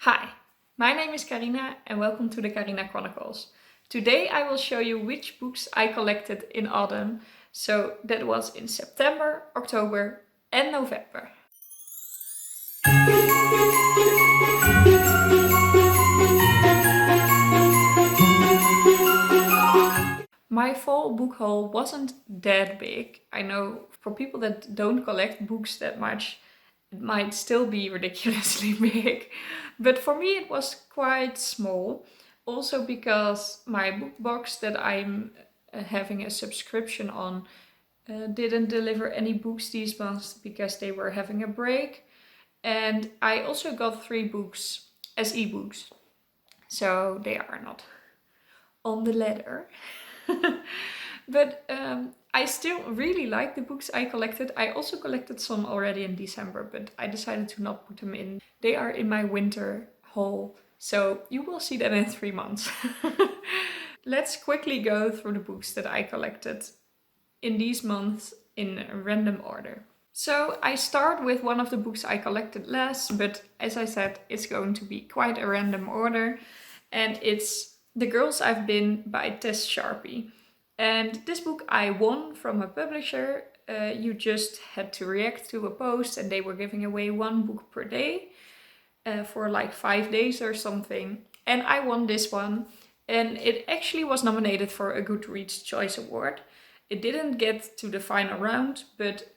Hi, my name is Karina and welcome to the Karina Chronicles. Today I will show you which books I collected in autumn, so that was in September, October and November. My fall book haul wasn't that big. I know for people that don't collect books that much, it might still be ridiculously big. But for me it was quite small. Also because my book box that I'm having a subscription on didn't deliver any books these months because they were having a break. And I also got 3 books as ebooks. So they are not on the ladder. But I still really like the books I collected. I also collected some already in December, but I decided to not put them in. They are in my winter haul, so you will see them in 3 months. Let's quickly go through the books that I collected in these months in random order. So I start with one of the books I collected last, but as I said, it's going to be quite a random order. And it's The Girls I've Been by Tess Sharpe. And this book I won from a publisher. You just had to react to a post and they were giving away 1 book per day for like 5 days or something. And I won this one. And it actually was nominated for a Goodreads Choice Award. It didn't get to the final round, but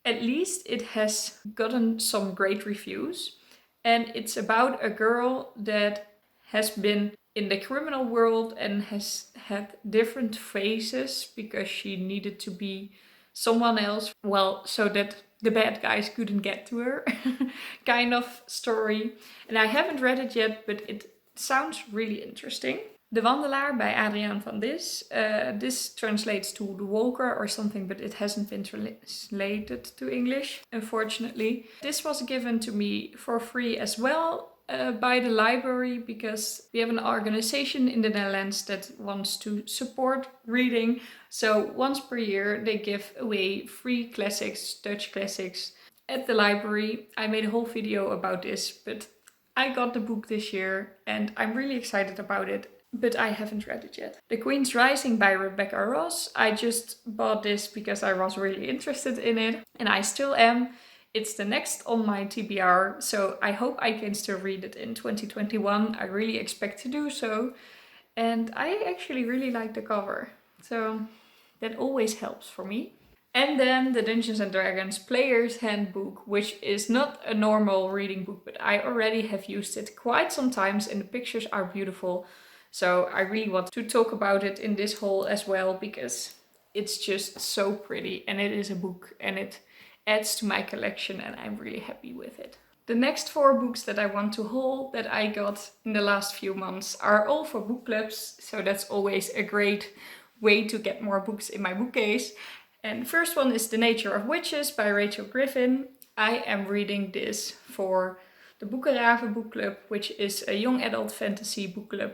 at least it has gotten some great reviews. And it's about a girl that has been in the criminal world and has had different phases because she needed to be someone else, well, so that the bad guys couldn't get to her kind of story. And I haven't read it yet, but it sounds really interesting. The Wandelaar by Adriaan van Dis. This translates to The Walker or something, but it hasn't been translated to English, unfortunately. This was given to me for free as well by the library because we have an organization in the Netherlands that wants to support reading. So once per year they give away free classics, Dutch classics at the library. I made a whole video about this, but I got the book this year and I'm really excited about it. But I haven't read it yet. The Queen's Rising by Rebecca Ross. I just bought this because I was really interested in it. And I still am. It's the next on my TBR. So I hope I can still read it in 2021. I really expect to do so. And I actually really like the cover. So that always helps for me. And then the Dungeons & Dragons Player's Handbook, which is not a normal reading book, but I already have used it quite some times and the pictures are beautiful. So I really want to talk about it in this haul as well because it's just so pretty and it is a book and it adds to my collection and I'm really happy with it. The next 4 books that I want to haul that I got in the last few months are all for book clubs. So that's always a great way to get more books in my bookcase. And the first one is The Nature of Witches by Rachel Griffin. I am reading this for the Boekenraven book club, which is a young adult fantasy book club.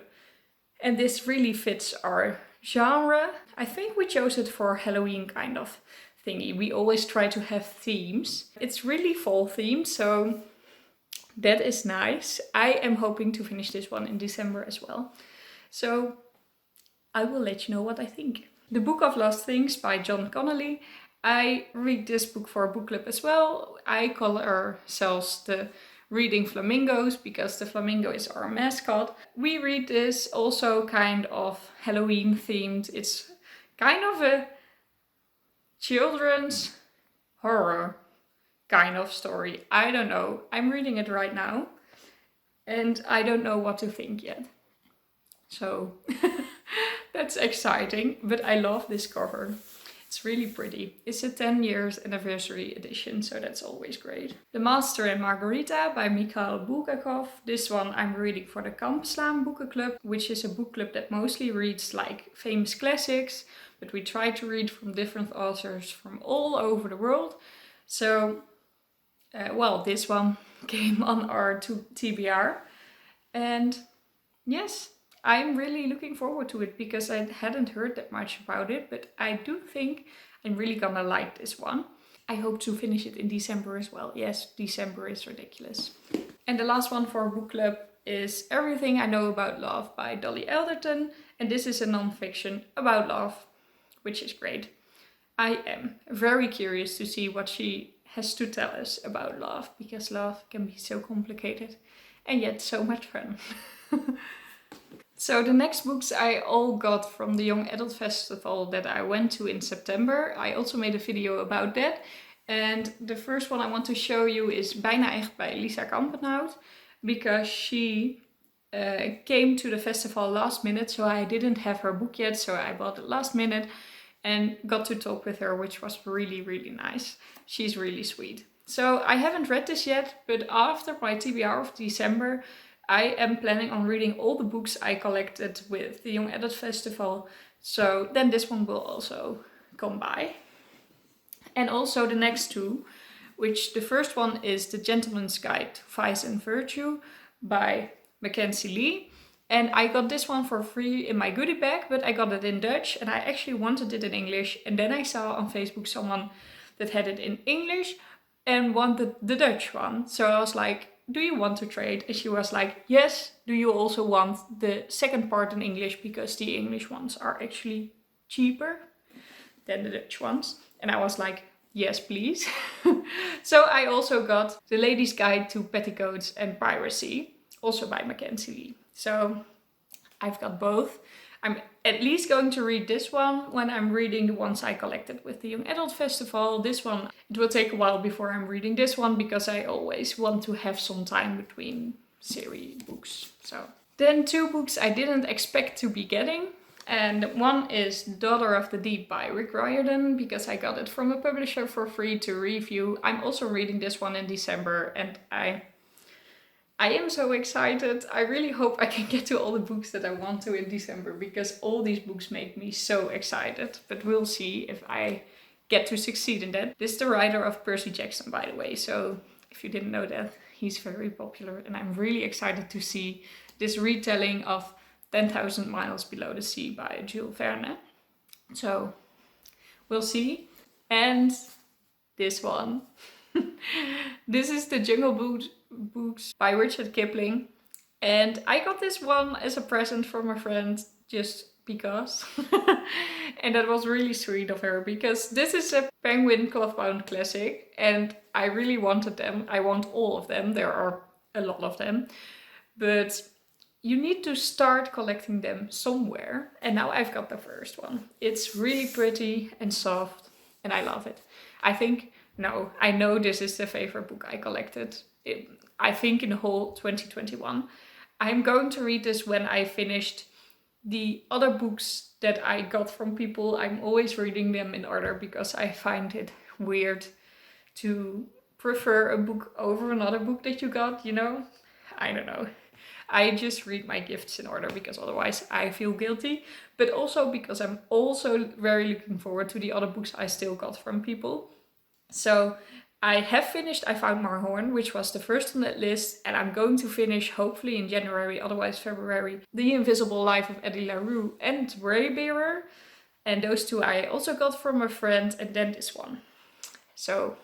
And this really fits our genre. I think we chose it for Halloween kind of thingy. We always try to have themes. It's really fall themed, so that is nice. I am hoping to finish this one in December as well. So I will let you know what I think. The Book of Lost Things by John Connolly. I read this book for a book club as well. I call ourselves the Reading Flamingos because the flamingo is our mascot. We read this also kind of Halloween themed. It's kind of a children's horror kind of story. I don't know. I'm reading it right now and I don't know what to think yet. So that's exciting, but I love this cover. It's really pretty. It's a 10 years anniversary edition, so that's always great. The Master and Margarita by Mikhail Bulgakov. This one I'm reading for the Kampslaan Boekenclub, which is a book club that mostly reads like famous classics, but we try to read from different authors from all over the world. So, this one came on our TBR. And yes, I'm really looking forward to it because I hadn't heard that much about it, but I do think I'm really gonna like this one. I hope to finish it in December as well. Yes, December is ridiculous. And the last one for book club is Everything I Know About Love by Dolly Alderton. And this is a non-fiction about love, which is great. I am very curious to see what she has to tell us about love, because love can be so complicated and yet so much fun. So the next books I all got from the Young Adult Festival that I went to in September. I also made a video about that. And the first one I want to show you is Bijna Echt by Lisa Campenhout, because she came to the festival last minute, so I didn't have her book yet, so I bought it last minute and got to talk with her, which was really, really nice. She's really sweet. So I haven't read this yet, but after my TBR of December, I am planning on reading all the books I collected with the Young Adult Festival. So then this one will also come by. And also the next two, which the first one is The Gentleman's Guide to Vice and Virtue by Mackenzie. And I got this one for free in my goodie bag, but I got it in Dutch and I actually wanted it in English. And then I saw on Facebook someone that had it in English and wanted the Dutch one. So I was like, do you want to trade? And she was like, yes. Do you also want the second part in English? Because the English ones are actually cheaper than the Dutch ones. And I was like, yes, please. So I also got The Lady's Guide to Petticoats and Piracy, also by Mackenzie. So I've got both. I'm at least going to read this one when I'm reading the ones I collected with the Young Adult Festival. This one, it will take a while before I'm reading this one, because I always want to have some time between series books. So then two books I didn't expect to be getting. And one is Daughter of the Deep by Riordan, because I got it from a publisher for free to review. I'm also reading this one in December and I am so excited. I really hope I can get to all the books that I want to in December, because all these books make me so excited. But we'll see if I get to succeed in that. This is the writer of Percy Jackson, by the way. So if you didn't know that, he's very popular. And I'm really excited to see this retelling of 10,000 Miles Below the Sea by Jules Verne. So we'll see. And this one. This is the Jungle Books by Rudyard Kipling. And I got this one as a present from a friend just because. And that was really sweet of her, because this is a Penguin Clothbound classic and I really wanted them. I want all of them. There are a lot of them. But you need to start collecting them somewhere. And now I've got the first one. It's really pretty and soft and I love it. I know this is the favorite book I collected. I think in the whole 2021. I'm going to read this when I finished the other books that I got from people. I'm always reading them in order because I find it weird to prefer a book over another book that you got, you know? I don't know. I just read my gifts in order because otherwise I feel guilty. But also because I'm also very looking forward to the other books I still got from people. So I have finished I Found Marhorn, which was the first on that list. And I'm going to finish, hopefully in January, otherwise February, The Invisible Life of Eddie LaRue and Waybearer. And those two I also got from a friend, and then this one. So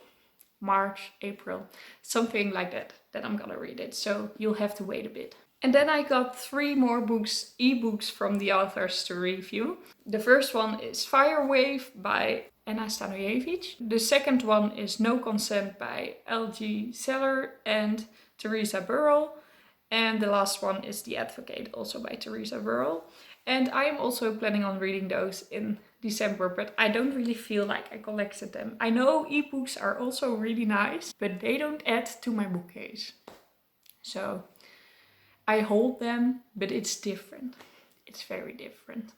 March, April, something like that I'm gonna read it. So you'll have to wait a bit. And then I got 3 more books, ebooks from the authors to review. The first one is Firewave by Stanojevic. The second one is No Consent by L.G. Seller and Teresa Burrell. And the last one is The Advocate, also by Teresa Burrell. And I am also planning on reading those in December, but I don't really feel like I collected them. I know ebooks are also really nice, but they don't add to my bookcase. So I hold them, but it's different. It's very different.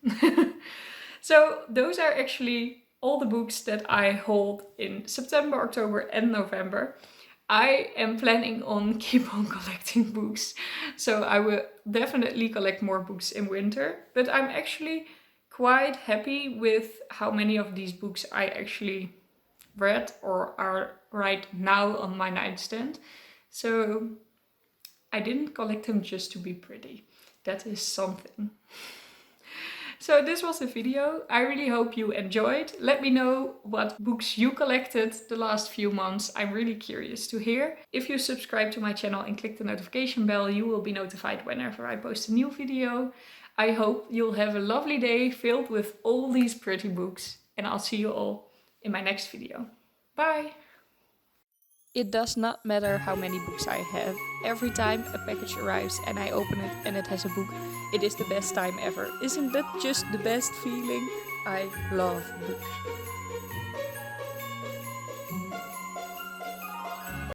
So those are actually all the books that I hold in September, October and November. I am planning on keep on collecting books. So I will definitely collect more books in winter. But I'm actually quite happy with how many of these books I actually read or are right now on my nightstand. So I didn't collect them just to be pretty. That is something. So this was the video. I really hope you enjoyed. Let me know what books you collected the last few months. I'm really curious to hear. If you subscribe to my channel and click the notification bell, you will be notified whenever I post a new video. I hope you'll have a lovely day filled with all these pretty books, and I'll see you all in my next video. Bye! It does not matter how many books I have. Every time a package arrives and I open it and it has a book, it is the best time ever. Isn't that just the best feeling? I love books.